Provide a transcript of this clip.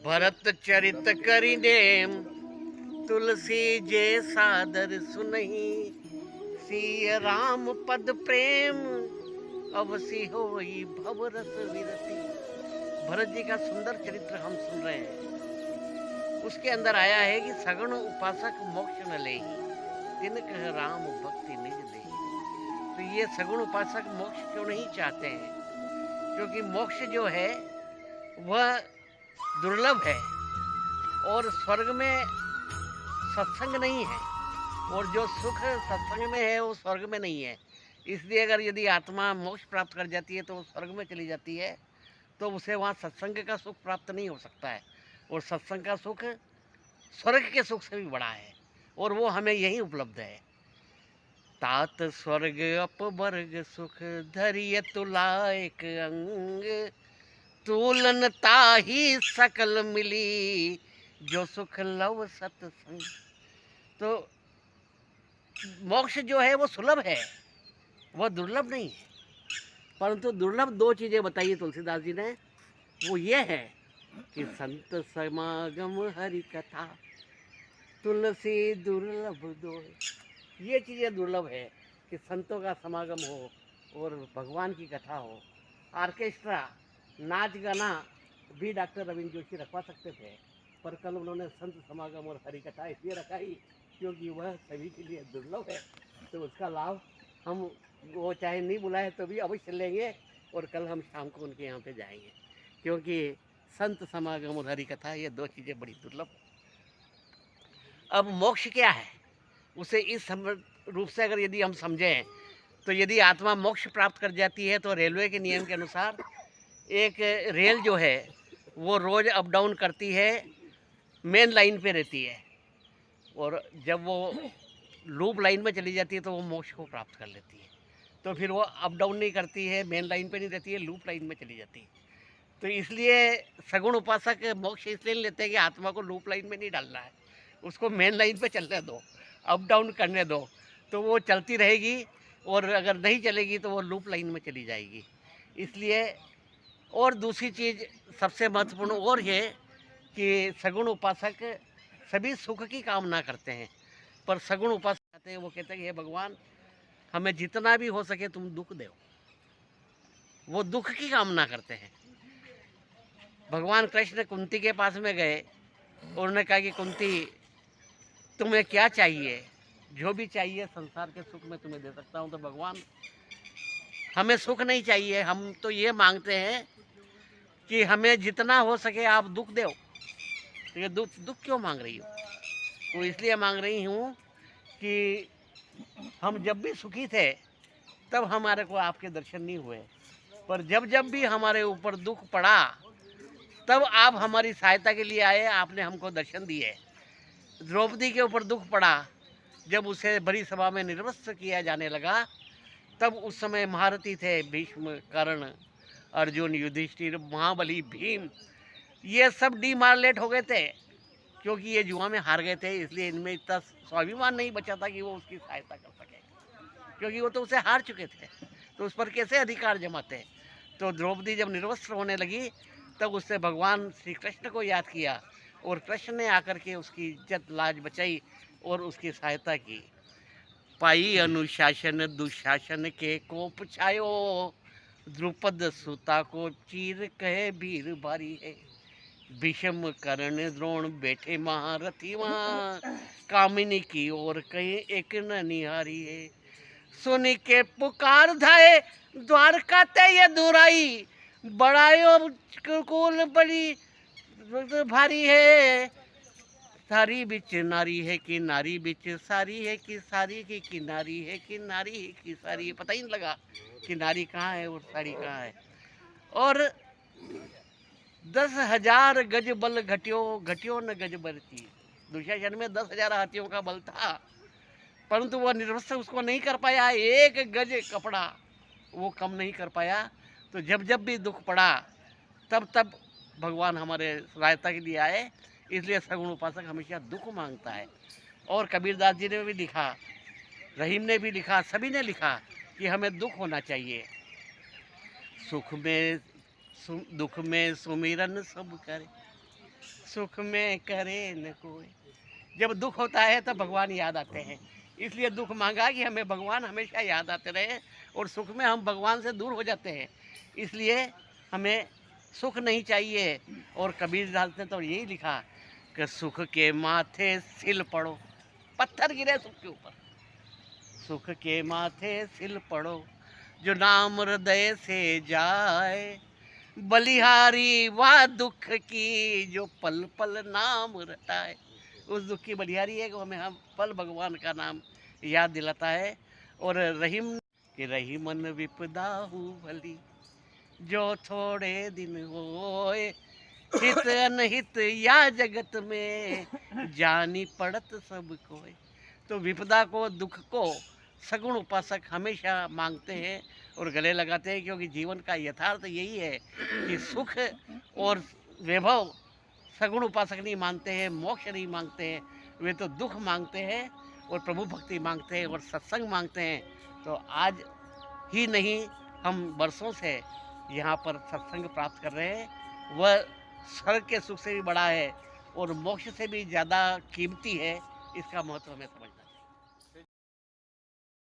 भरत चरित करि नेम, तुलसी जे सादर सुनहि। सिय राम पद प्रेम, अवसी होई भव रस विरति। भरत जी का सुंदर चरित्र हम सुन रहे हैं। उसके अंदर आया है कि सगुण उपासक मोक्ष न लेहि, तिन कह राम भक्ति निज देहि। तो ये सगुण उपासक मोक्ष क्यों नहीं चाहते हैं? क्योंकि मोक्ष जो है वह दुर्लभ है और स्वर्ग में सत्संग नहीं है, और जो सुख सत्संग में है वो स्वर्ग में नहीं है। इसलिए अगर यदि आत्मा मोक्ष प्राप्त कर जाती है तो वो स्वर्ग में चली जाती है, तो उसे वहाँ सत्संग का सुख प्राप्त नहीं हो सकता है। और सत्संग का सुख स्वर्ग के सुख से भी बड़ा है, और वो हमें यही उपलब्ध है। तात स्वर्ग अपवर्ग सुख, धरिय तुला एक अंग। तुलन ताही सकल मिली, जो सुख लव सत्संग। तो मोक्ष जो है वो सुलभ है, वह दुर्लभ नहीं है। परंतु दुर्लभ दो चीज़ें बताई तुलसीदास जी ने। वो ये है कि संत समागम हरि कथा, तुलसी दुर्लभ दो। ये चीज़ें दुर्लभ है कि संतों का समागम हो और भगवान की कथा हो। ऑर्केस्ट्रा, नाच गाना भी डॉक्टर रविंद्र जोशी रखवा सकते थे, पर कल उन्होंने संत समागम और हरि कथा इसलिए रखाई क्योंकि वह सभी के लिए दुर्लभ है। तो उसका लाभ हम, वो चाहे नहीं बुलाए तो भी अवश्य लेंगे, और कल हम शाम को उनके यहाँ पे जाएंगे, क्योंकि संत समागम और हरि कथा ये दो चीज़ें बड़ी दुर्लभ। अब मोक्ष क्या है उसे इस रूप से अगर यदि हम समझें, तो यदि आत्मा मोक्ष प्राप्त कर जाती है तो रेलवे के नियम के अनुसार एक रेल जो है वो रोज़ अप डाउन करती है, मेन लाइन पे रहती है, और जब वो लूप लाइन में चली जाती है तो वो मोक्ष को प्राप्त कर लेती है। तो फिर वो अप डाउन नहीं करती है, मेन लाइन पे नहीं रहती है, लूप लाइन में चली जाती है। तो इसलिए सगुण उपासक मोक्ष इसलिए लेते हैं कि आत्मा को लूप लाइन में नहीं डालना है, उसको मेन लाइन पे चलने दो, अप डाउन करने दो, तो वो चलती रहेगी, और अगर नहीं चलेगी तो वो लूप लाइन में चली जाएगी। इसलिए और दूसरी चीज़ सबसे महत्वपूर्ण और है कि सगुण उपासक सभी सुख की कामना करते हैं, पर सगुण उपासक कहते हैं, वो कहते हैं कि हे भगवान, हमें जितना भी हो सके तुम दुख दो। वो दुख की कामना करते हैं। भगवान कृष्ण कुंती के पास में गए और उन्होंने कहा कि कुंती, तुम्हें क्या चाहिए? जो भी चाहिए संसार के सुख में तुम्हें दे सकता हूँ। तो भगवान, हमें सुख नहीं चाहिए, हम तो ये मांगते हैं कि हमें जितना हो सके आप दुख दो। तो ये दुख क्यों मांग रही हो? तो इसलिए मांग रही हूँ कि हम जब भी सुखी थे तब हमारे को आपके दर्शन नहीं हुए, पर जब जब भी हमारे ऊपर दुख पड़ा तब आप हमारी सहायता के लिए आए, आपने हमको दर्शन दिए। द्रौपदी के ऊपर दुख पड़ा, जब उसे बड़ी सभा में निर्वस्त्र किया जाने लगा, तब उस समय महारथी थे भीष्म, कर्ण, अर्जुन, युधिष्ठिर, महाबली, भीम, ये सब डीमार्लेट हो गए थे क्योंकि ये जुआ में हार गए थे। इसलिए इनमें इतना स्वाभिमान नहीं बचा था कि वो उसकी सहायता कर सके, क्योंकि वो तो उसे हार चुके थे, तो उस पर कैसे अधिकार जमाते। तो द्रौपदी जब निर्वस्त्र होने लगी तब उसने भगवान श्री कृष्ण को याद किया, और कृष्ण ने आकर के उसकी इज्जत लाज बचाई और उसकी सहायता की। पाई अनुशासन दुशासन के कोप छायो, द्रुपद सुता को चीर कहे वीर भारी है। भीष्म कर्ण द्रोण बैठे महारथी वहाँ, कामिनी की ओर कहीं एक न निहारी है। सुन के पुकार धाये द्वारका ते ये दुराई, बड़ायो कुल बड़ी भारी है। सारी बिच नारी है कि नारी बिच सारी है कि सारी की किनारी है कि नारी है कि सारी है। पता ही नहीं लगा कि नारी कहाँ है और सारी कहाँ है। और 10,000 गज बल घटियो, घटियो न गज बरती। दुशासन में 10,000 हाथियों का बल था, परंतु वह निर्वस्त्र उसको नहीं कर पाया, एक गज कपड़ा वो कम नहीं कर पाया। तो जब जब भी दुख पड़ा तब तब भगवान हमारे सहायता के लिए आए। इसलिए सगुण उपासक हमेशा दुख मांगता है। और कबीरदास जी ने भी लिखा, रहीम ने भी लिखा, सभी ने लिखा कि हमें दुख होना चाहिए। सुख में दुख में सुमिरन सब करे, सुख में करे न कोई। जब दुख होता है तब भगवान याद आते हैं, इसलिए दुख मांगा कि हमें भगवान हमेशा याद आते रहे, और सुख में हम भगवान से दूर हो जाते हैं, इसलिए हमें सुख नहीं चाहिए। और कबीरदास ने तो यही लिखा कि सुख के माथे सिल पड़ो, पत्थर गिरे सुख के ऊपर, सुख के माथे सिल पड़ो, जो नाम हृदय से जाए, बलिहारी वह दुख की जो पल पल नाम रटाए। उस दुख की बलिहारी है कि हमें हम पल भगवान का नाम याद दिलाता है। और रहीम कि रहीमन विपदा हूँ भली, जो थोड़े दिन होए, हित अनहित या जगत में, जानी पड़त सब कोय। तो विपदा को, दुख को सगुण उपासक हमेशा मांगते हैं और गले लगाते हैं, क्योंकि जीवन का यथार्थ यही है कि सुख और वैभव सगुण उपासक नहीं मानते हैं, मोक्ष नहीं मांगते हैं, वे तो दुख मांगते हैं और प्रभु भक्ति मांगते हैं और सत्संग मांगते हैं। तो आज ही नहीं, हम वर्षों से यहाँ पर सत्संग प्राप्त कर रहे हैं, वह स्वर्ग के सुख से भी बड़ा है और मोक्ष से भी ज़्यादा कीमती है, इसका महत्व हमें समझना है।